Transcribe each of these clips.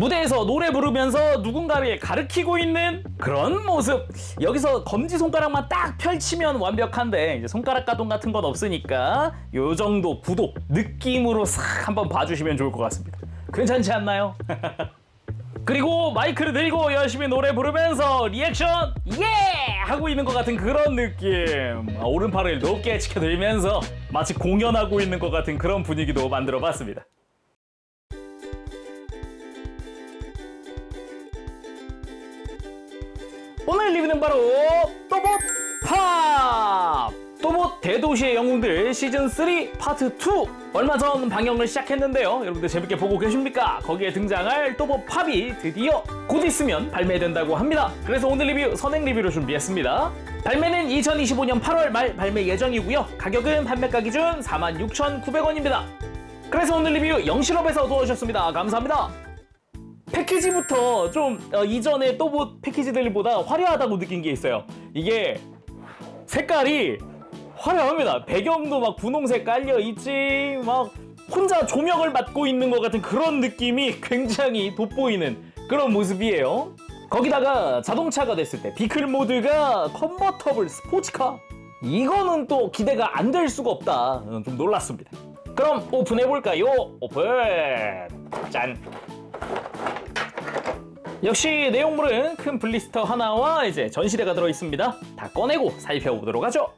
무대에서 노래 부르면서 누군가를 가르치고 있는 그런 모습. 여기서 검지손가락만 딱 펼치면 완벽한데 이제 손가락 가동 같은 건 없으니까 요 정도 구도 느낌으로 싹 한번 봐주시면 좋을 것 같습니다. 괜찮지 않나요? 그리고 마이크를 들고 열심히 노래 부르면서 리액션 예! 하고 있는 것 같은 그런 느낌. 오른팔을 높게 치켜들면서 마치 공연하고 있는 것 같은 그런 분위기도 만들어 봤습니다. 오늘 리뷰는 바로 또봇 팝! 또봇 대도시의 영웅들 시즌3 파트 2 얼마 전 방영을 시작했는데요. 여러분들 재밌게 보고 계십니까? 거기에 등장할 또봇 팝이 드디어 곧 있으면 발매된다고 합니다. 그래서 오늘 리뷰 선행 리뷰를 준비했습니다. 발매는 2025년 8월 말 발매 예정이고요. 가격은 판매가 기준 46,900원입니다. 그래서 오늘 리뷰 영실업에서 도와주셨습니다. 감사합니다. 패키지부터 좀 이전의 또봇 패키지들보다 화려하다고 느낀 게 있어요. 이게 색깔이 화려합니다. 배경도 막 분홍색 깔려있지, 막 혼자 조명을 맡고 있는 것 같은 그런 느낌이 굉장히 돋보이는 그런 모습이에요. 거기다가 자동차가 됐을 때 비클 모드가 컨버터블 스포츠카, 이거는 또 기대가 안 될 수가 없다. 좀 놀랐습니다. 그럼 오픈해볼까요? 오픈! 짠! 역시 내용물은 큰 블리스터 하나와 이제 전시대가 들어있습니다. 다 꺼내고 살펴보도록 하죠.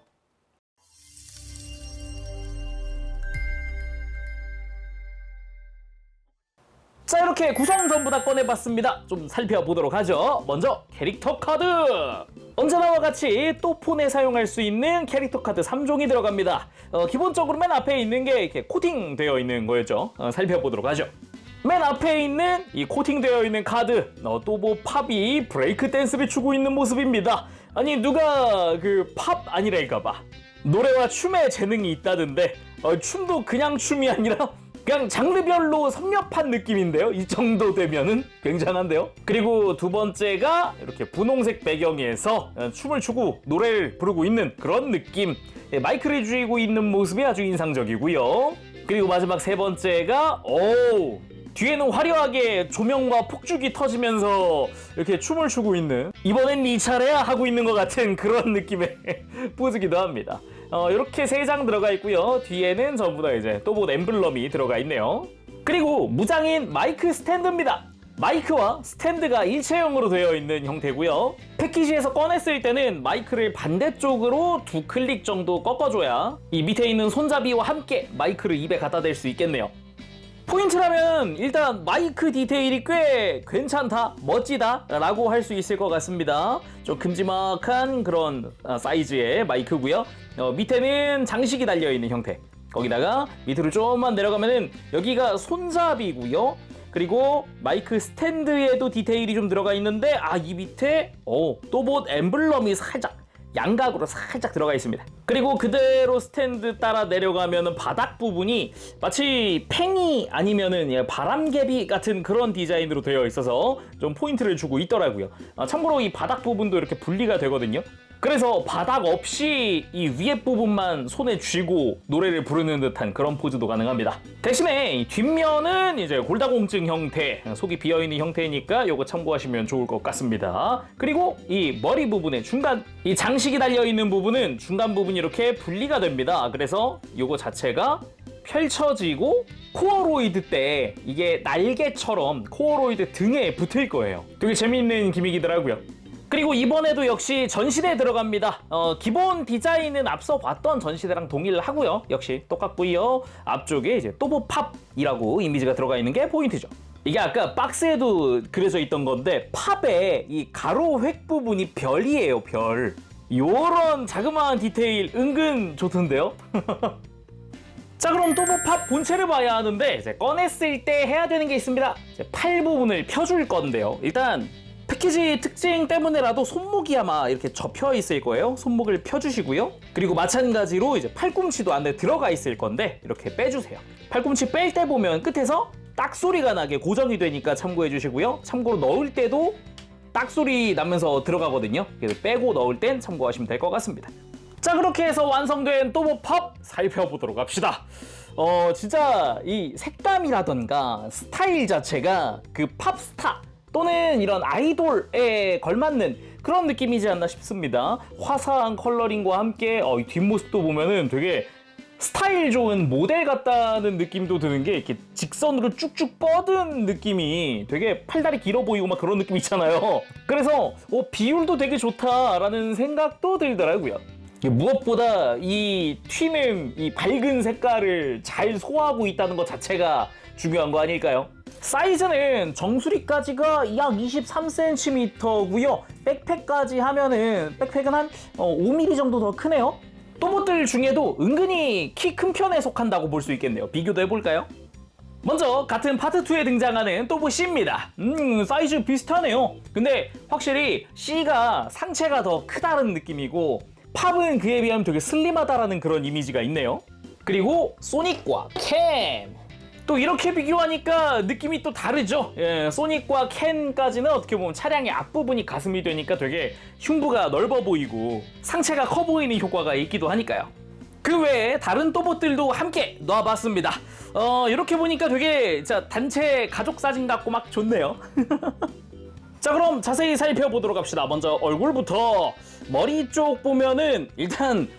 자, 이렇게 구성 전부 다 꺼내봤습니다. 좀 살펴보도록 하죠. 먼저 캐릭터 카드! 언제나와 같이 또 폰에 사용할 수 있는 캐릭터 카드 3종이 들어갑니다. 기본적으로 맨 앞에 있는 게 이렇게 코팅되어 있는 거였죠. 살펴보도록 하죠. 맨 앞에 있는 이 코팅되어 있는 카드, 또봇 팝이 브레이크 댄스를 추고 있는 모습입니다. 아니, 누가 그 팝 아니랄까봐 노래와 춤에 재능이 있다던데 춤도 그냥 춤이 아니라 그냥 장르별로 섭렵한 느낌인데요. 이 정도 되면은 굉장한데요. 그리고 두 번째가 이렇게 분홍색 배경에서 춤을 추고 노래를 부르고 있는 그런 느낌. 마이크를 쥐고 있는 모습이 아주 인상적이고요. 그리고 마지막 세 번째가 뒤에는 화려하게 조명과 폭죽이 터지면서 이렇게 춤을 추고 있는, 이번엔 네 차례야 하고 있는 것 같은 그런 느낌의 포즈기도 합니다. 이렇게 3장 들어가 있고요. 뒤에는 전부 다 이제 또봇 엠블럼이 들어가 있네요. 그리고 무장인 마이크 스탠드입니다. 마이크와 스탠드가 일체형으로 되어 있는 형태고요. 패키지에서 꺼냈을 때는 마이크를 반대쪽으로 2클릭 정도 꺾어줘야 이 밑에 있는 손잡이와 함께 마이크를 입에 갖다 댈 수 있겠네요. 포인트라면 일단 마이크 디테일이 꽤 괜찮다, 멋지다 라고 할 수 있을 것 같습니다. 좀 큼지막한 그런 사이즈의 마이크고요. 밑에는 장식이 달려있는 형태, 거기다가 밑으로 조금만 내려가면은 여기가 손잡이고요. 그리고 마이크 스탠드에도 디테일이 좀 들어가 있는데 이 밑에 또봇 엠블럼이 살짝 양각으로 살짝 들어가 있습니다. 그리고 그대로 스탠드 따라 내려가면은 바닥 부분이 마치 팽이 아니면은 바람개비 같은 그런 디자인으로 되어 있어서 좀 포인트를 주고 있더라고요. 참고로 이 바닥 부분도 이렇게 분리가 되거든요. 그래서 바닥 없이 이 위에 부분만 손에 쥐고 노래를 부르는 듯한 그런 포즈도 가능합니다. 대신에 이 뒷면은 이제 골다공증 형태, 속이 비어있는 형태니까 요거 참고하시면 좋을 것 같습니다. 그리고 이 머리 부분의 중간, 이 장식이 달려있는 부분은 중간 부분이 이렇게 분리가 됩니다. 그래서 요거 자체가 펼쳐지고 코어로이드 때 이게 날개처럼 코어로이드 등에 붙을 거예요. 되게 재미있는 기믹이더라고요. 그리고 이번에도 역시 전시대에 들어갑니다. 기본 디자인은 앞서 봤던 전시대랑 동일하고요. 역시 똑같고요. 앞쪽에 이제 또봇 팝이라고 이미지가 들어가 있는 게 포인트죠. 이게 아까 박스에도 그려져 있던 건데 팝의 이 가로 획 부분이 별이에요, 별. 요런 자그마한 디테일 은근 좋던데요? 자, 그럼 또봇 팝 본체를 봐야 하는데 이제 꺼냈을 때 해야 되는 게 있습니다. 이제 팔 부분을 펴줄 건데요. 일단 패키지 특징 때문에라도 손목이 아마 이렇게 접혀 있을 거예요. 손목을 펴주시고요. 그리고 마찬가지로 이제 팔꿈치도 안에 들어가 있을 건데 이렇게 빼주세요. 팔꿈치 뺄 때 보면 끝에서 딱 소리가 나게 고정이 되니까 참고해 주시고요. 참고로 넣을 때도 딱 소리 나면서 들어가거든요. 그래서 빼고 넣을 땐 참고하시면 될 것 같습니다. 자, 그렇게 해서 완성된 또봇 팝 살펴보도록 합시다. 진짜 이 색감이라던가 스타일 자체가 그 팝스타 또는 이런 아이돌에 걸맞는 그런 느낌이지 않나 싶습니다. 화사한 컬러링과 함께 이 뒷모습도 보면은 되게 스타일 좋은 모델 같다는 느낌도 드는 게 이렇게 직선으로 쭉쭉 뻗은 느낌이 되게 팔다리 길어 보이고 막 그런 느낌 있잖아요. 그래서 비율도 되게 좋다라는 생각도 들더라고요. 무엇보다 이 튀는 이 밝은 색깔을 잘 소화하고 있다는 것 자체가 중요한 거 아닐까요? 사이즈는 정수리까지가 약 23cm고요. 백팩까지 하면은 백팩은 한 5mm 정도 더 크네요. 또봇들 중에도 은근히 키 큰 편에 속한다고 볼 수 있겠네요. 비교도 해볼까요? 먼저 같은 파트 2에 등장하는 또봇 C입니다. 사이즈 비슷하네요. 근데 확실히 C가 상체가 더 크다는 느낌이고 팝은 그에 비하면 되게 슬림하다라는 그런 이미지가 있네요. 그리고 소닉과 켄! 또 이렇게 비교하니까 느낌이 또 다르죠. 소닉과 켄까지는 어떻게 보면 차량의 앞부분이 가슴이 되니까 되게 흉부가 넓어 보이고 상체가 커 보이는 효과가 있기도 하니까요. 그 외에 다른 또봇들도 함께 놔봤습니다. 이렇게 보니까 되게 단체 가족 사진 같고 막 좋네요. 자, 그럼 자세히 살펴보도록 합시다. 먼저 얼굴부터 머리 쪽 보면은 일단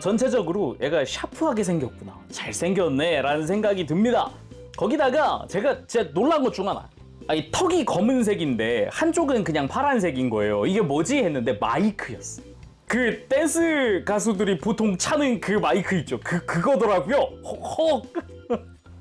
전체적으로 얘가 샤프하게 생겼구나, 잘생겼네 라는 생각이 듭니다. 거기다가 제가 진짜 놀란 것 중 하나, 이 턱이 검은색인데 한쪽은 그냥 파란색인 거예요. 이게 뭐지 했는데 마이크였어. 그 댄스 가수들이 보통 차는 그 마이크 있죠. 그거더라고요. 헉.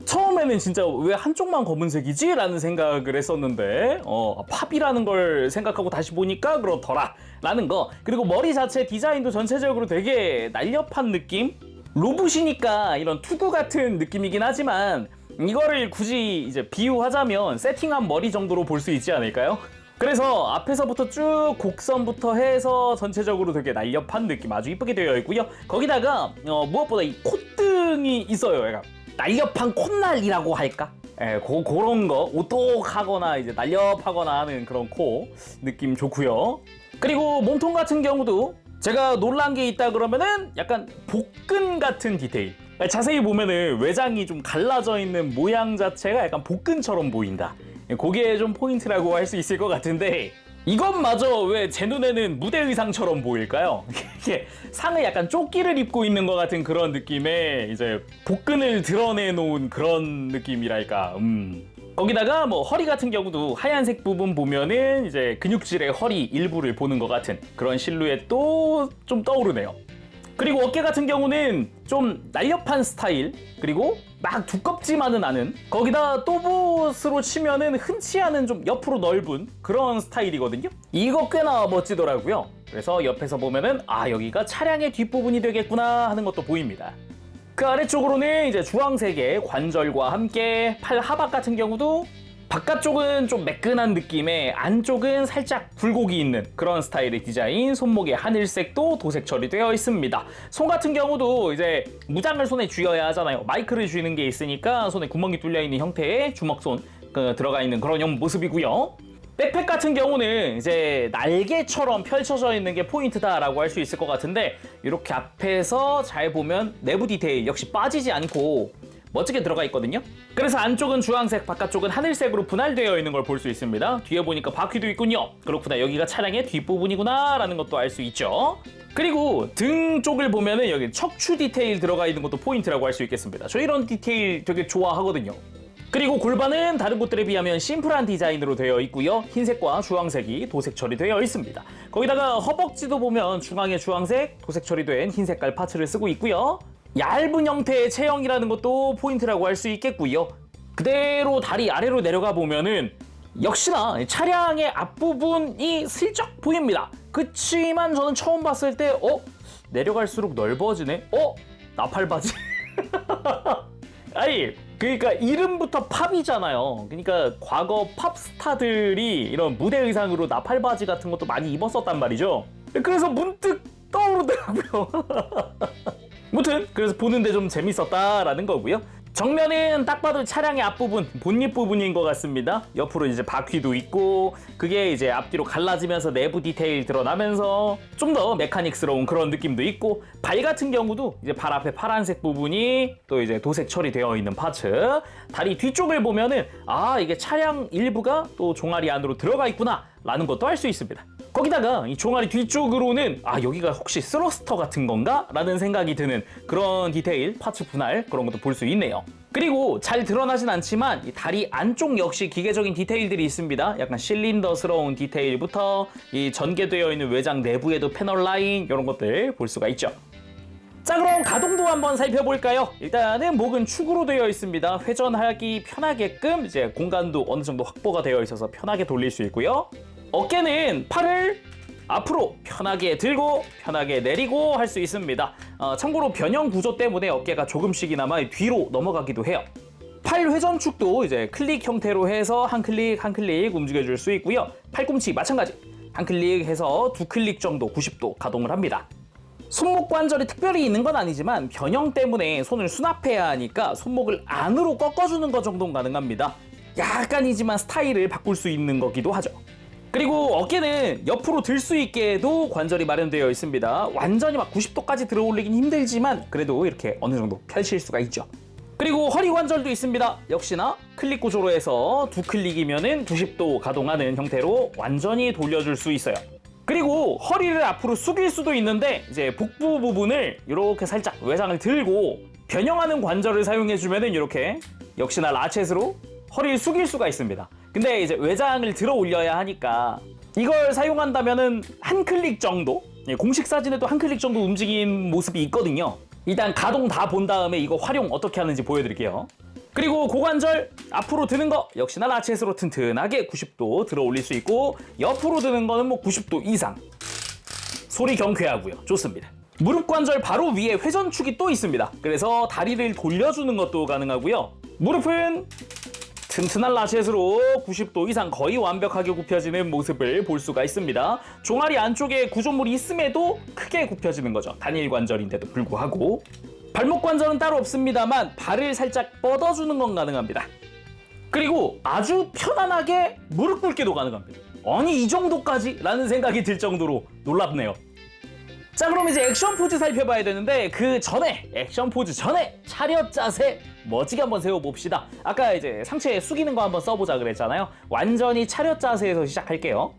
처음에는 진짜 왜 한쪽만 검은색이지? 라는 생각을 했었는데 팝이라는 걸 생각하고 다시 보니까 그렇더라 라는 거. 그리고 머리 자체 디자인도 전체적으로 되게 날렵한 느낌? 로봇이니까 이런 투구 같은 느낌이긴 하지만 이거를 굳이 이제 비유하자면 세팅한 머리 정도로 볼 수 있지 않을까요? 그래서 앞에서부터 쭉 곡선부터 해서 전체적으로 되게 날렵한 느낌, 아주 이쁘게 되어 있고요. 거기다가 무엇보다 이 콧등이 있어요. 약간 날렵한 콧날이라고 할까? 그런 거 오똑하거나 이제 날렵하거나 하는 그런 코 느낌 좋고요. 그리고 몸통 같은 경우도 제가 놀란 게 있다 그러면은 약간 복근 같은 디테일. 자세히 보면은 외장이 좀 갈라져 있는 모양 자체가 약간 복근처럼 보인다. 그게 좀 포인트라고 할 수 있을 것 같은데 이것마저 왜 제 눈에는 무대 의상처럼 보일까요? 이게 상을 약간 조끼를 입고 있는 것 같은 그런 느낌의 이제 복근을 드러내 놓은 그런 느낌이랄까. 거기다가 뭐 허리 같은 경우도 하얀색 부분 보면은 이제 근육질의 허리 일부를 보는 것 같은 그런 실루엣도 좀 떠오르네요. 그리고 어깨 같은 경우는 좀 날렵한 스타일, 그리고 막 두껍지만은 않은, 거기다 또봇으로 치면은 흔치 않은 좀 옆으로 넓은 그런 스타일이거든요. 이거 꽤나 멋지더라고요. 그래서 옆에서 보면은 여기가 차량의 뒷부분이 되겠구나 하는 것도 보입니다. 그 아래쪽으로는 이제 주황색의 관절과 함께 팔 하박 같은 경우도 바깥쪽은 좀 매끈한 느낌의, 안쪽은 살짝 굴곡이 있는 그런 스타일의 디자인, 손목에 하늘색도 도색 처리되어 있습니다. 손 같은 경우도 이제 무장을 손에 쥐어야 하잖아요. 마이크를 쥐는 게 있으니까 손에 구멍이 뚫려 있는 형태의 주먹손 들어가 있는 그런 모습이고요. 백팩 같은 경우는 이제 날개처럼 펼쳐져 있는 게 포인트다라고 할 수 있을 것 같은데 이렇게 앞에서 잘 보면 내부 디테일 역시 빠지지 않고 멋지게 들어가 있거든요. 그래서 안쪽은 주황색, 바깥쪽은 하늘색으로 분할되어 있는 걸 볼 수 있습니다. 뒤에 보니까 바퀴도 있군요. 그렇구나, 여기가 차량의 뒷부분이구나 라는 것도 알 수 있죠. 그리고 등 쪽을 보면은 여기 척추 디테일 들어가 있는 것도 포인트라고 할 수 있겠습니다. 저 이런 디테일 되게 좋아하거든요. 그리고 골반은 다른 곳들에 비하면 심플한 디자인으로 되어 있고요. 흰색과 주황색이 도색 처리되어 있습니다. 거기다가 허벅지도 보면 중앙에 주황색, 도색 처리된 흰 색깔 파츠를 쓰고 있고요. 얇은 형태의 체형이라는 것도 포인트라고 할 수 있겠고요. 그대로 다리 아래로 내려가 보면은 역시나 차량의 앞부분이 슬쩍 보입니다. 그치만 저는 처음 봤을 때 내려갈수록 넓어지네? 나팔바지? 아니, 그러니까 이름부터 팝이잖아요. 그러니까 과거 팝스타들이 이런 무대 의상으로 나팔바지 같은 것도 많이 입었었단 말이죠. 그래서 문득 떠오르더라고요. 무튼 그래서 보는데 좀 재밌었다라는 거고요. 정면은 딱 봐도 차량의 앞부분, 본닛 부분인 것 같습니다. 옆으로 이제 바퀴도 있고 그게 이제 앞뒤로 갈라지면서 내부 디테일 드러나면서 좀 더 메카닉스러운 그런 느낌도 있고, 발 같은 경우도 이제 발 앞에 파란색 부분이 또 이제 도색 처리되어 있는 파츠. 다리 뒤쪽을 보면은 아, 이게 차량 일부가 또 종아리 안으로 들어가 있구나 라는 것도 알 수 있습니다. 거기다가 이 종아리 뒤쪽으로는 아, 여기가 혹시 스러스터 같은 건가? 라는 생각이 드는 그런 디테일, 파츠 분할 그런 것도 볼 수 있네요. 그리고 잘 드러나진 않지만 이 다리 안쪽 역시 기계적인 디테일들이 있습니다. 약간 실린더스러운 디테일부터 이 전개되어 있는 외장 내부에도 패널 라인 이런 것들 볼 수가 있죠. 자, 그럼 가동도 한번 살펴볼까요? 일단은 목은 축으로 되어 있습니다. 회전하기 편하게끔 이제 공간도 어느 정도 확보가 되어 있어서 편하게 돌릴 수 있고요. 어깨는 팔을 앞으로 편하게 들고 편하게 내리고 할 수 있습니다. 참고로 변형 구조 때문에 어깨가 조금씩이나마 뒤로 넘어가기도 해요. 팔 회전축도 이제 클릭 형태로 해서 한 클릭 한 클릭 움직여줄 수 있고요. 팔꿈치 마찬가지 한 클릭 해서 두 클릭 정도 90도 가동을 합니다. 손목 관절이 특별히 있는 건 아니지만 변형 때문에 손을 수납해야 하니까 손목을 안으로 꺾어주는 것 정도는 가능합니다. 약간이지만 스타일을 바꿀 수 있는 거기도 하죠. 그리고 어깨는 옆으로 들 수 있게도 관절이 마련되어 있습니다. 완전히 막 90도까지 들어 올리긴 힘들지만 그래도 이렇게 어느 정도 펼칠 수가 있죠. 그리고 허리 관절도 있습니다. 역시나 클릭 구조로 해서 두 클릭이면은 90도 가동하는 형태로 완전히 돌려줄 수 있어요. 그리고 허리를 앞으로 숙일 수도 있는데 이제 복부 부분을 이렇게 살짝 외장을 들고 변형하는 관절을 사용해주면은 이렇게 역시나 라쳇으로 허리를 숙일 수가 있습니다. 근데 이제 외장을 들어 올려야 하니까 이걸 사용한다면은 한 클릭 정도, 공식 사진에도 한 클릭 정도 움직인 모습이 있거든요. 일단 가동 다 본 다음에 이거 활용 어떻게 하는지 보여드릴게요. 그리고 고관절 앞으로 드는 거 역시나 라쳇으로 튼튼하게 90도 들어 올릴 수 있고, 옆으로 드는 거는 뭐 90도 이상. 소리 경쾌하고요. 좋습니다. 무릎 관절 바로 위에 회전축이 또 있습니다. 그래서 다리를 돌려주는 것도 가능하고요. 무릎은 튼튼한 라쳇으로 90도 이상 거의 완벽하게 굽혀지는 모습을 볼 수가 있습니다. 종아리 안쪽에 구조물이 있음에도 크게 굽혀지는 거죠. 단일 관절인데도 불구하고. 발목 관절은 따로 없습니다만 발을 살짝 뻗어주는 건 가능합니다. 그리고 아주 편안하게 무릎 꿇기도 가능합니다. 아니, 이 정도까지? 라는 생각이 들 정도로 놀랍네요. 자, 그럼 이제 액션 포즈 살펴봐야 되는데 그 전에, 액션 포즈 전에 차렷 자세 멋지게 한번 세워봅시다. 아까 이제 상체 숙이는 거 한번 써보자 그랬잖아요. 완전히 차렷 자세에서 시작할게요.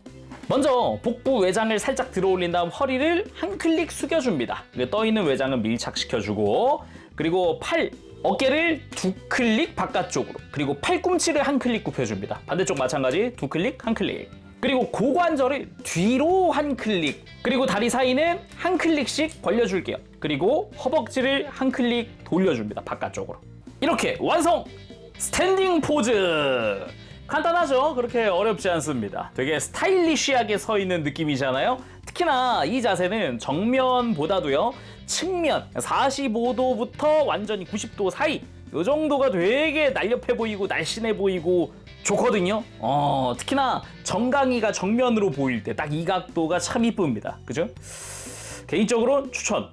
먼저 복부 외장을 살짝 들어 올린 다음 허리를 한 클릭 숙여줍니다. 떠있는 외장은 밀착시켜주고, 그리고 어깨를 두 클릭 바깥쪽으로, 그리고 팔꿈치를 한 클릭 굽혀줍니다. 반대쪽 마찬가지 두 클릭 한 클릭. 그리고 고관절을 뒤로 한 클릭, 그리고 다리 사이는 한 클릭씩 벌려줄게요. 그리고 허벅지를 한 클릭 돌려줍니다. 바깥쪽으로. 이렇게 완성! 스탠딩 포즈! 간단하죠? 그렇게 어렵지 않습니다. 되게 스타일리시하게 서 있는 느낌이잖아요? 특히나 이 자세는 정면보다도요, 측면 45도부터 완전히 90도 사이, 이 정도가 되게 날렵해 보이고 날씬해 보이고 좋거든요. 특히나 정강이가 정면으로 보일 때 딱 이 각도가 참 이쁩니다. 그죠? 개인적으로 추천.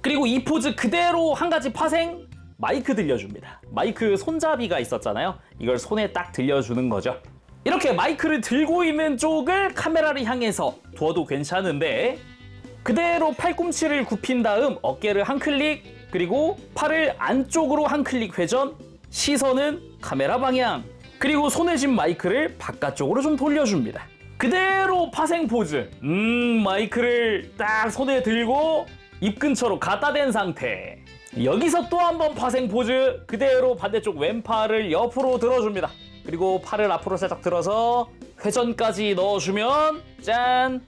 그리고 이 포즈 그대로 한 가지 파생, 마이크 들려줍니다. 마이크 손잡이가 있었잖아요. 이걸 손에 딱 들려주는 거죠. 이렇게 마이크를 들고 있는 쪽을 카메라를 향해서 둬도 괜찮은데, 그대로 팔꿈치를 굽힌 다음 어깨를 한 클릭, 그리고 팔을 안쪽으로 한 클릭 회전, 시선은 카메라 방향, 그리고 손에 쥔 마이크를 바깥쪽으로 좀 돌려줍니다. 그대로 파생 포즈. 마이크를 딱 손에 들고 입 근처로 갖다 댄 상태. 여기서 또 한 번 파생 포즈. 그대로 반대쪽 왼팔을 옆으로 들어줍니다. 그리고 팔을 앞으로 살짝 들어서 회전까지 넣어주면 짠!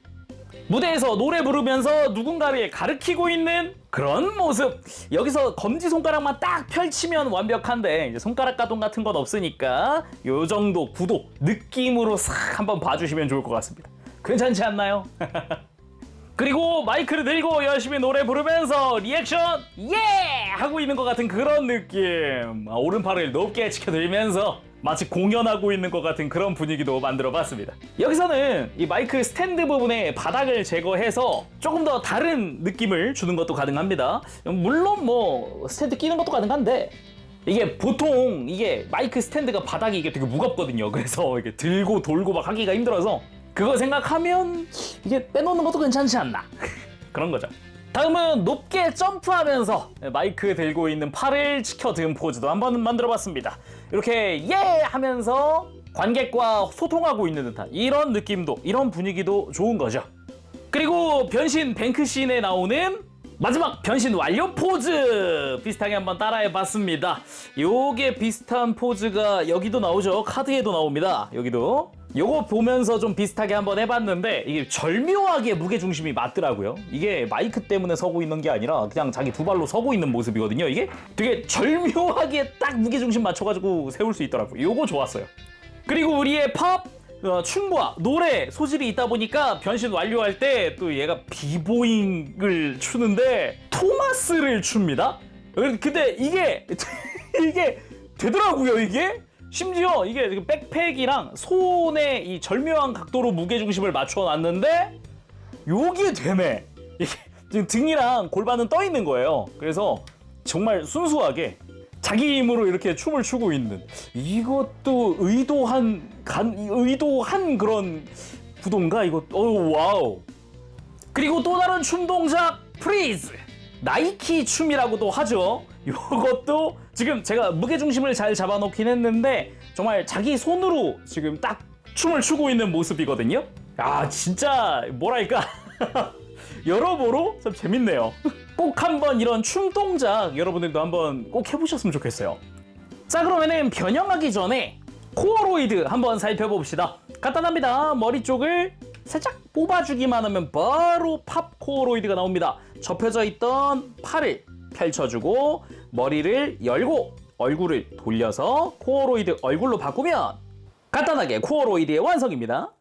무대에서 노래 부르면서 누군가를 가리키고 있는 그런 모습. 여기서 검지손가락만 딱 펼치면 완벽한데 이제 손가락 가동 같은 건 없으니까 요 정도 구도, 느낌으로 싹 한번 봐주시면 좋을 것 같습니다. 괜찮지 않나요? 그리고 마이크를 들고 열심히 노래 부르면서 리액션 예! 하고 있는 것 같은 그런 느낌. 오른팔을 높게 치켜들면서 마치 공연하고 있는 것 같은 그런 분위기도 만들어봤습니다. 여기서는 이 마이크 스탠드 부분에 바닥을 제거해서 조금 더 다른 느낌을 주는 것도 가능합니다. 물론 뭐 스탠드 끼는 것도 가능한데 이게 보통 이게 마이크 스탠드가 바닥이 이게 되게 무겁거든요. 그래서 이게 들고 돌고 막 하기가 힘들어서 그거 생각하면 이게 빼놓는 것도 괜찮지 않나 그런 거죠. 다음은 높게 점프하면서 마이크 들고 있는 팔을 치켜든 포즈도 한번 만들어봤습니다. 이렇게 예 하면서 관객과 소통하고 있는 듯한 이런 느낌도, 이런 분위기도 좋은 거죠. 그리고 변신 뱅크씬에 나오는 마지막 변신 완료 포즈 비슷하게 한번 따라해봤습니다. 요게 비슷한 포즈가 여기도 나오죠. 카드에도 나옵니다. 여기도 요거 보면서 좀 비슷하게 한번 해봤는데 이게 절묘하게 무게중심이 맞더라고요. 이게 마이크 때문에 서고 있는 게 아니라 그냥 자기 두 발로 서고 있는 모습이거든요. 이게 되게 절묘하게 딱 무게중심 맞춰가지고 세울 수 있더라고요. 요거 좋았어요. 그리고 우리의 팝 춤과 노래 소질이 있다 보니까 변신 완료할 때 또 얘가 비보잉을 추는데 토마스를 춥니다. 근데 이게 이게 되더라고요. 이게 심지어 이게 백팩이랑 손에 이 절묘한 각도로 무게중심을 맞춰놨는데 요게 되네. 이게 지금 등이랑 골반은 떠 있는 거예요. 그래서 정말 순수하게 자기 힘으로 이렇게 춤을 추고 있는, 이것도 의도한 그런 구도인가 이거. 와우. 그리고 또 다른 춤 동작 프리즈, 나이키 춤이라고도 하죠. 이것도 지금 제가 무게중심을 잘 잡아놓긴 했는데 정말 자기 손으로 지금 딱 춤을 추고 있는 모습이거든요. 아 진짜 뭐랄까 여러모로 참 재밌네요. 꼭 한번 이런 춤 동작 여러분들도 한번 꼭 해보셨으면 좋겠어요. 자, 그러면은 변형하기 전에 코어로이드 한번 살펴봅시다. 간단합니다. 머리 쪽을 살짝 뽑아주기만 하면 바로 팝 코어로이드가 나옵니다. 접혀져 있던 팔을 펼쳐주고 머리를 열고 얼굴을 돌려서 코어로이드 얼굴로 바꾸면 간단하게 코어로이드의 완성입니다.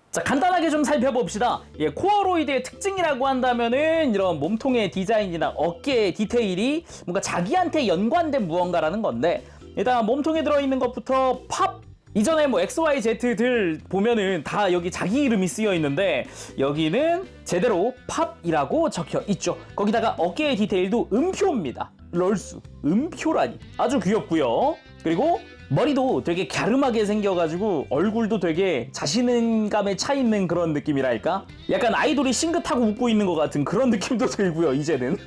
자, 간단하게 좀 살펴봅시다. 예, 코어로이드의 특징이라고 한다면은 이런 몸통의 디자인이나 어깨의 디테일이 뭔가 자기한테 연관된 무언가라는 건데, 일단 몸통에 들어있는 것부터 팝, 이전에 뭐 XYZ들 보면은 다 여기 자기 이름이 쓰여 있는데 여기는 제대로 팝이라고 적혀 있죠. 거기다가 어깨의 디테일도 음표입니다. 럴수, 음표라니. 아주 귀엽고요. 그리고 머리도 되게 갸름하게 생겨가지고 얼굴도 되게 자신감에 차 있는 그런 느낌이랄까? 약간 아이돌이 싱긋하고 웃고 있는 것 같은 그런 느낌도 들고요, 이제는.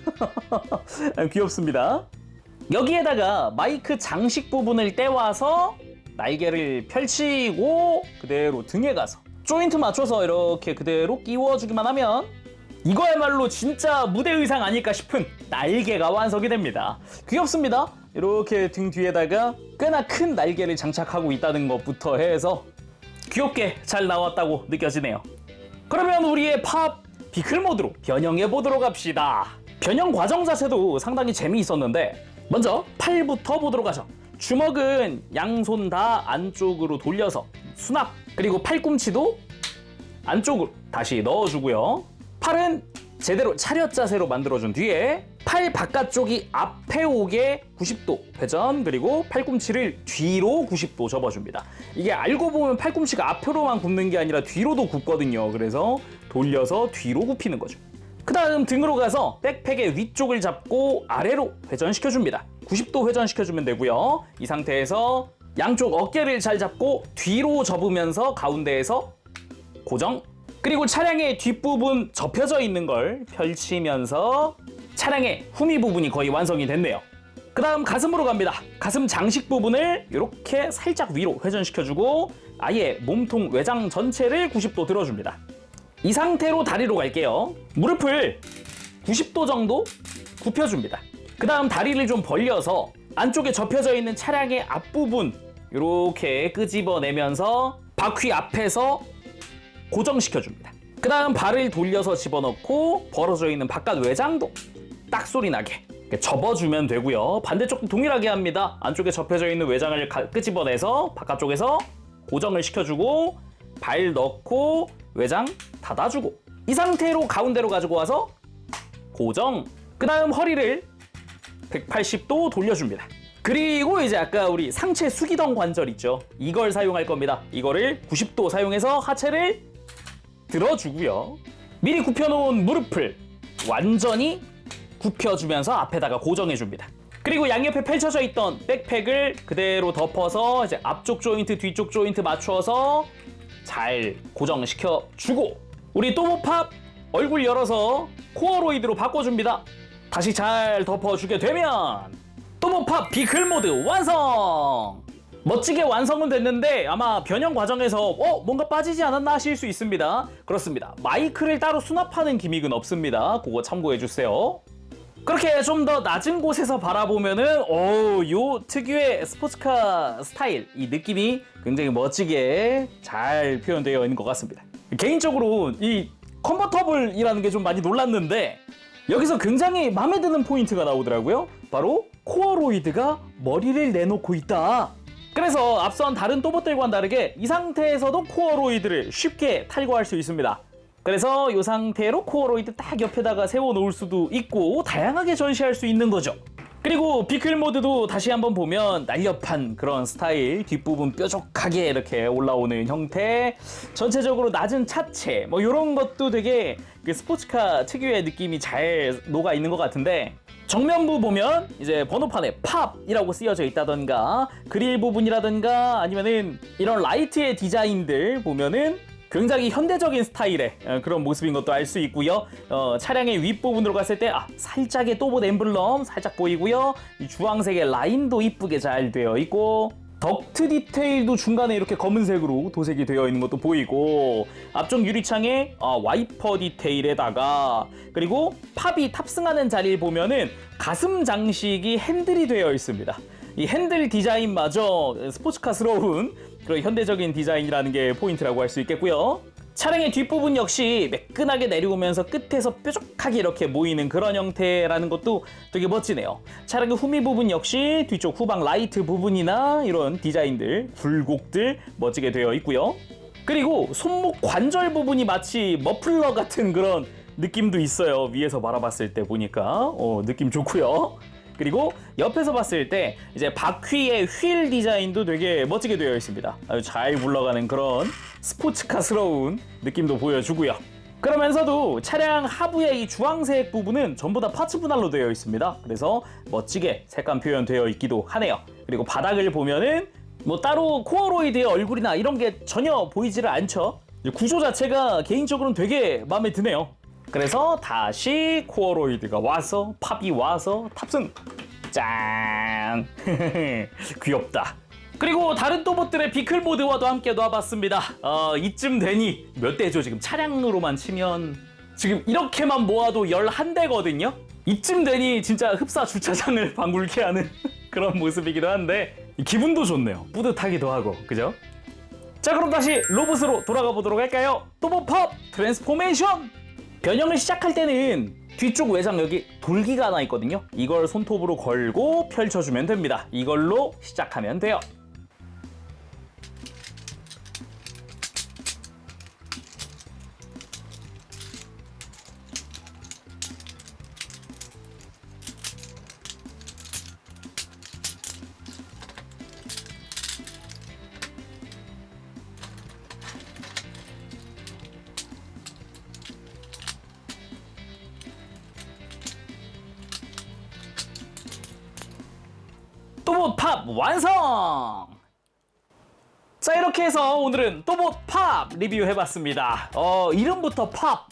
귀엽습니다. 여기에다가 마이크 장식 부분을 떼와서 날개를 펼치고 그대로 등에 가서 조인트 맞춰서 이렇게 그대로 끼워주기만 하면 이거야말로 진짜 무대 의상 아닐까 싶은 날개가 완성이 됩니다. 귀엽습니다. 이렇게 등 뒤에다가 꽤나 큰 날개를 장착하고 있다는 것부터 해서 귀엽게 잘 나왔다고 느껴지네요. 그러면 우리의 팝 비클 모드로 변형해 보도록 합시다. 변형 과정 자체도 상당히 재미있었는데 먼저 팔부터 보도록 하죠. 주먹은 양손 다 안쪽으로 돌려서 수납, 그리고 팔꿈치도 안쪽으로 다시 넣어주고요. 팔은 제대로 차렷 자세로 만들어준 뒤에 팔 바깥쪽이 앞에 오게 90도 회전, 그리고 팔꿈치를 뒤로 90도 접어줍니다. 이게 알고 보면 팔꿈치가 앞으로만 굽는 게 아니라 뒤로도 굽거든요. 그래서 돌려서 뒤로 굽히는 거죠. 그 다음 등으로 가서 백팩의 위쪽을 잡고 아래로 회전시켜줍니다. 90도 회전시켜주면 되고요. 이 상태에서 양쪽 어깨를 잘 잡고 뒤로 접으면서 가운데에서 고정, 그리고 차량의 뒷부분 접혀져 있는 걸 펼치면서 차량의 후미 부분이 거의 완성이 됐네요. 그 다음 가슴으로 갑니다. 가슴 장식 부분을 이렇게 살짝 위로 회전시켜주고 아예 몸통 외장 전체를 90도 들어줍니다. 이 상태로 다리로 갈게요. 무릎을 90도 정도 굽혀줍니다. 그 다음 다리를 좀 벌려서 안쪽에 접혀져 있는 차량의 앞부분 이렇게 끄집어내면서 바퀴 앞에서 고정시켜줍니다. 그 다음 발을 돌려서 집어넣고 벌어져 있는 바깥 외장도 딱 소리 나게 접어주면 되고요. 반대쪽도 동일하게 합니다. 안쪽에 접혀져 있는 외장을 끄집어내서 바깥쪽에서 고정을 시켜주고 발 넣고 외장 닫아주고 이 상태로 가운데로 가지고 와서 고정. 그 다음 허리를 180도 돌려줍니다. 그리고 이제 아까 우리 상체 숙이던 관절 있죠. 이걸 사용할 겁니다. 이거를 90도 사용해서 하체를 들어주고요. 미리 굽혀놓은 무릎을 완전히 굽혀주면서 앞에다가 고정해줍니다. 그리고 양옆에 펼쳐져 있던 백팩을 그대로 덮어서 이제 앞쪽 조인트, 뒤쪽 조인트 맞추어서 잘 고정시켜주고 우리 또보팝 얼굴 열어서 코어로이드로 바꿔줍니다. 다시 잘 덮어주게 되면 또보팝 비클 모드 완성! 멋지게 완성은 됐는데 아마 변형 과정에서 뭔가 빠지지 않았나 하실 수 있습니다. 그렇습니다. 마이크를 따로 수납하는 기믹은 없습니다. 그거 참고해주세요. 그렇게 좀 더 낮은 곳에서 바라보면은 요 특유의 스포츠카 스타일, 이 느낌이 굉장히 멋지게 잘 표현되어 있는 것 같습니다. 개인적으로 이 컨버터블이라는 게 좀 많이 놀랐는데 여기서 굉장히 마음에 드는 포인트가 나오더라고요. 바로 코어로이드가 머리를 내놓고 있다. 그래서 앞선 다른 또봇들과는 다르게 이 상태에서도 코어로이드를 쉽게 탈거할 수 있습니다. 그래서 이 상태로 코어로이드 딱 옆에다가 세워놓을 수도 있고 다양하게 전시할 수 있는 거죠. 그리고 비클 모드도 다시 한번 보면 날렵한 그런 스타일, 뒷부분 뾰족하게 이렇게 올라오는 형태, 전체적으로 낮은 차체 뭐 이런 것도 되게 그 스포츠카 특유의 느낌이 잘 녹아 있는 것 같은데 정면부 보면 이제 번호판에 팝이라고 쓰여져 있다던가 그릴 부분이라던가 아니면은 이런 라이트의 디자인들 보면은 굉장히 현대적인 스타일의 그런 모습인 것도 알 수 있고요. 차량의 윗부분으로 갔을 때 살짝의 또봇 엠블럼 살짝 보이고요. 이 주황색의 라인도 이쁘게 잘 되어 있고 덕트 디테일도 중간에 이렇게 검은색으로 도색이 되어 있는 것도 보이고 앞쪽 유리창에 와이퍼 디테일에다가 그리고 팝이 탑승하는 자리를 보면은 가슴 장식이 핸들이 되어 있습니다. 이 핸들 디자인마저 스포츠카스러운 그런 현대적인 디자인이라는 게 포인트라고 할 수 있겠고요. 차량의 뒷부분 역시 매끈하게 내려오면서 끝에서 뾰족하게 이렇게 모이는 그런 형태라는 것도 되게 멋지네요. 차량의 후미 부분 역시 뒤쪽 후방 라이트 부분이나 이런 디자인들, 굴곡들 멋지게 되어 있고요. 그리고 손목 관절 부분이 마치 머플러 같은 그런 느낌도 있어요. 위에서 바라봤을 때 보니까 느낌 좋고요. 그리고 옆에서 봤을 때 이제 바퀴의 휠 디자인도 되게 멋지게 되어 있습니다. 아주 잘 굴러가는 그런 스포츠카스러운 느낌도 보여주고요. 그러면서도 차량 하부의 이 주황색 부분은 전부 다 파츠 분할로 되어 있습니다. 그래서 멋지게 색감 표현되어 있기도 하네요. 그리고 바닥을 보면은 뭐 따로 코어로이드의 얼굴이나 이런 게 전혀 보이지를 않죠. 구조 자체가 개인적으로는 되게 마음에 드네요. 그래서 다시 코어로이드가 와서 팝이 와서 탑승. 짠. 귀엽다. 그리고 다른 또봇들의 비클 모드와도 함께 놔봤습니다. 이쯤 되니 몇 대죠? 지금 차량으로만 치면 지금 이렇게만 모아도 11대거든요. 이쯤 되니 진짜 흡사 주차장을 방불케 하는 그런 모습이기도 한데 기분도 좋네요. 뿌듯하기도 하고, 그죠? 자, 그럼 다시 로봇으로 돌아가 보도록 할까요? 또봇팝 트랜스포메이션! 변형을 시작할 때는 뒤쪽 외장 여기 돌기가 하나 있거든요. 이걸 손톱으로 걸고 펼쳐주면 됩니다. 이걸로 시작하면 돼요. 또봇 팝 완성! 자, 이렇게 해서 오늘은 또봇 팝 리뷰해봤습니다. 이름부터 팝,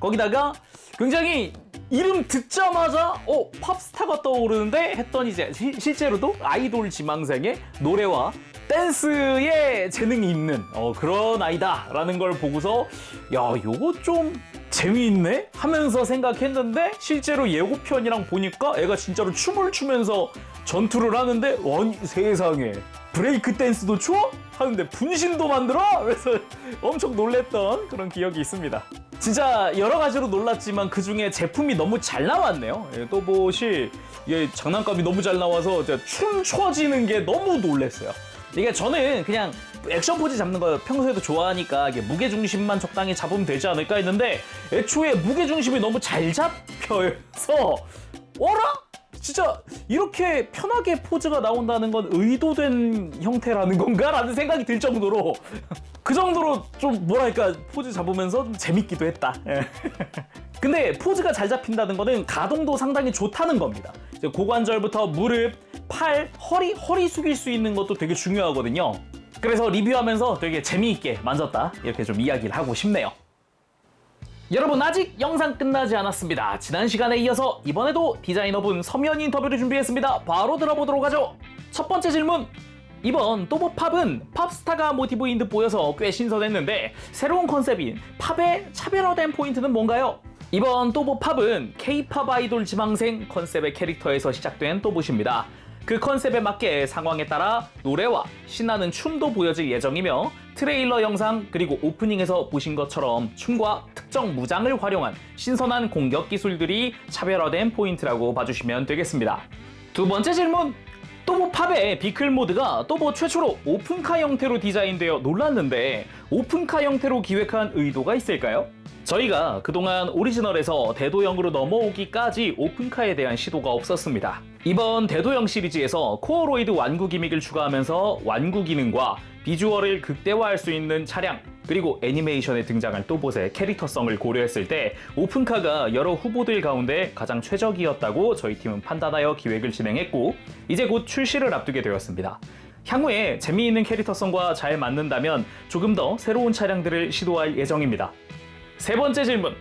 거기다가 굉장히 이름 듣자마자 팝스타가 떠오르는데 했더니 이제 실제로도 아이돌 지망생의 노래와 댄스에 재능이 있는 그런 아이다 라는 걸 보고서 야, 요거 좀 재미있네? 하면서 생각했는데 실제로 예고편이랑 보니까 애가 진짜로 춤을 추면서 전투를 하는데 세상에 브레이크 댄스도 춰? 하는데 분신도 만들어? 그래서 엄청 놀랬던 그런 기억이 있습니다. 진짜 여러 가지로 놀랐지만 그 중에 제품이 너무 잘 나왔네요. 또봇이 장난감이 너무 잘 나와서 춤 춰지는 게 너무 놀랐어요. 이게 저는 그냥 액션 포즈 잡는 거 평소에도 좋아하니까 이게 무게중심만 적당히 잡으면 되지 않을까 했는데 애초에 무게중심이 너무 잘 잡혀서 어라? 진짜 이렇게 편하게 포즈가 나온다는 건 의도된 형태라는 건가? 라는 생각이 들 정도로 그 정도로 좀 뭐랄까 포즈 잡으면서 좀 재밌기도 했다. 근데 포즈가 잘 잡힌다는 거는 가동도 상당히 좋다는 겁니다. 이제 고관절부터 무릎, 팔, 허리 숙일 수 있는 것도 되게 중요하거든요. 그래서 리뷰하면서 되게 재미있게 만졌다 이렇게 좀 이야기를 하고 싶네요. 여러분 아직 영상 끝나지 않았습니다. 지난 시간에 이어서 이번에도 디자이너분 서면 인터뷰를 준비했습니다. 바로 들어보도록 하죠. 첫 번째 질문. 이번 또보팝은 팝스타가 모티브인 듯 보여서 꽤 신선했는데 새로운 컨셉인 팝의 차별화된 포인트는 뭔가요? 이번 또보팝은 K-팝 아이돌 지망생 컨셉의 캐릭터에서 시작된 또봇입니다. 그 컨셉에 맞게 상황에 따라 노래와 신나는 춤도 보여질 예정이며 트레일러 영상 그리고 오프닝에서 보신 것처럼 춤과 특정 무장을 활용한 신선한 공격 기술들이 차별화된 포인트라고 봐주시면 되겠습니다. 두 번째 질문! 또보팝의 비클 모드가 또보 최초로 오픈카 형태로 디자인되어 놀랐는데 오픈카 형태로 기획한 의도가 있을까요? 저희가 그동안 오리지널에서 대도형으로 넘어오기까지 오픈카에 대한 시도가 없었습니다. 이번 대도형 시리즈에서 코어로이드 완구 기믹을 추가하면서 완구 기능과 비주얼을 극대화할 수 있는 차량 그리고 애니메이션에 등장할 또봇의 캐릭터성을 고려했을 때 오픈카가 여러 후보들 가운데 가장 최적이었다고 저희 팀은 판단하여 기획을 진행했고 이제 곧 출시를 앞두게 되었습니다. 향후에 재미있는 캐릭터성과 잘 맞는다면 조금 더 새로운 차량들을 시도할 예정입니다. 세 번째 질문.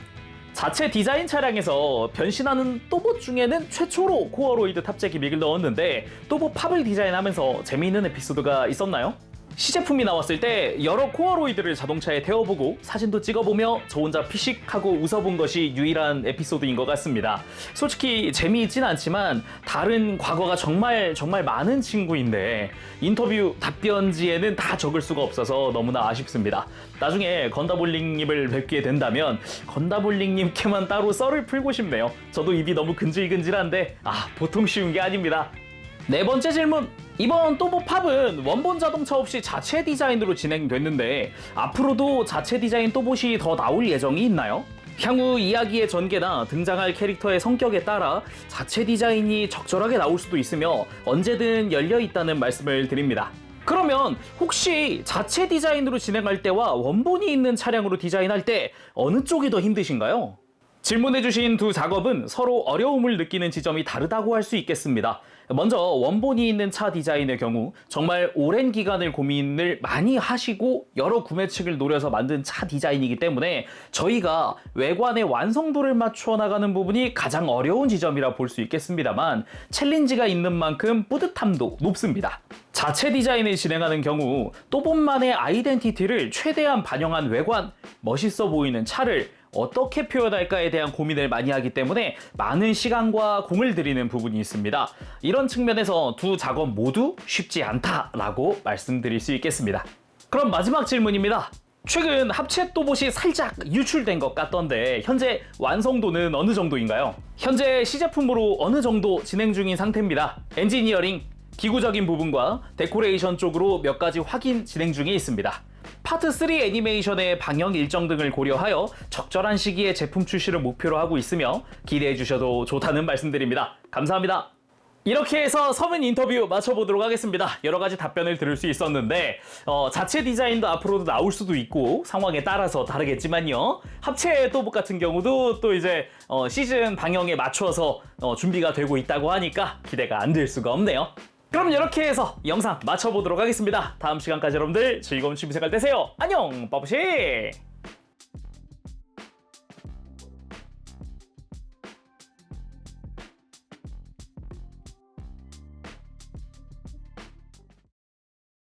자체 디자인 차량에서 변신하는 또봇 중에는 최초로 코어로이드 탑재 기믹을 넣었는데 또보팝을 디자인하면서 재미있는 에피소드가 있었나요? 시제품이 나왔을 때 여러 코어로이드를 자동차에 태워보고 사진도 찍어보며 저 혼자 피식하고 웃어본 것이 유일한 에피소드인 것 같습니다. 솔직히 재미있진 않지만 다른 과거가 정말 많은 친구인데 인터뷰 답변지에는 다 적을 수가 없어서 너무나 아쉽습니다. 나중에 건다볼링님을 뵙게 된다면 건다볼링님께만 따로 썰을 풀고 싶네요. 저도 입이 너무 근질근질한데 보통 쉬운 게 아닙니다. 네 번째 질문. 이번 또보팝은 원본 자동차 없이 자체 디자인으로 진행됐는데 앞으로도 자체 디자인 또봇이 더 나올 예정이 있나요? 향후 이야기의 전개나 등장할 캐릭터의 성격에 따라 자체 디자인이 적절하게 나올 수도 있으며 언제든 열려있다는 말씀을 드립니다. 그러면 혹시 자체 디자인으로 진행할 때와 원본이 있는 차량으로 디자인할 때 어느 쪽이 더 힘드신가요? 질문해주신 두 작업은 서로 어려움을 느끼는 지점이 다르다고 할 수 있겠습니다. 먼저 원본이 있는 차 디자인의 경우 정말 오랜 기간을 고민을 많이 하시고 여러 구매층을 노려서 만든 차 디자인이기 때문에 저희가 외관의 완성도를 맞추어 나가는 부분이 가장 어려운 지점이라 볼 수 있겠습니다만 챌린지가 있는 만큼 뿌듯함도 높습니다. 자체 디자인을 진행하는 경우 또봇만의 아이덴티티를 최대한 반영한 외관, 멋있어 보이는 차를 어떻게 표현할까에 대한 고민을 많이 하기 때문에 많은 시간과 공을 들이는 부분이 있습니다. 이런 측면에서 두 작업 모두 쉽지 않다라고 말씀드릴 수 있겠습니다. 그럼 마지막 질문입니다. 최근 합체 또봇이 살짝 유출된 것 같던데 현재 완성도는 어느 정도인가요? 현재 시제품으로 어느 정도 진행 중인 상태입니다. 엔지니어링, 기구적인 부분과 데코레이션 쪽으로 몇 가지 확인 진행 중에 있습니다. 파트 3 애니메이션의 방영 일정 등을 고려하여 적절한 시기에 제품 출시를 목표로 하고 있으며 기대해 주셔도 좋다는 말씀드립니다. 감사합니다. 이렇게 해서 서면 인터뷰 마쳐보도록 하겠습니다. 여러 가지 답변을 들을 수 있었는데 자체 디자인도 앞으로도 나올 수도 있고 상황에 따라서 다르겠지만요. 합체 또봇 같은 경우도 또 이제 시즌 방영에 맞춰서 준비가 되고 있다고 하니까 기대가 안 될 수가 없네요. 그럼 이렇게 해서 영상 마쳐보도록 하겠습니다. 다음 시간까지 여러분들 즐거운 취미생활 되세요. 안녕, 빠부시!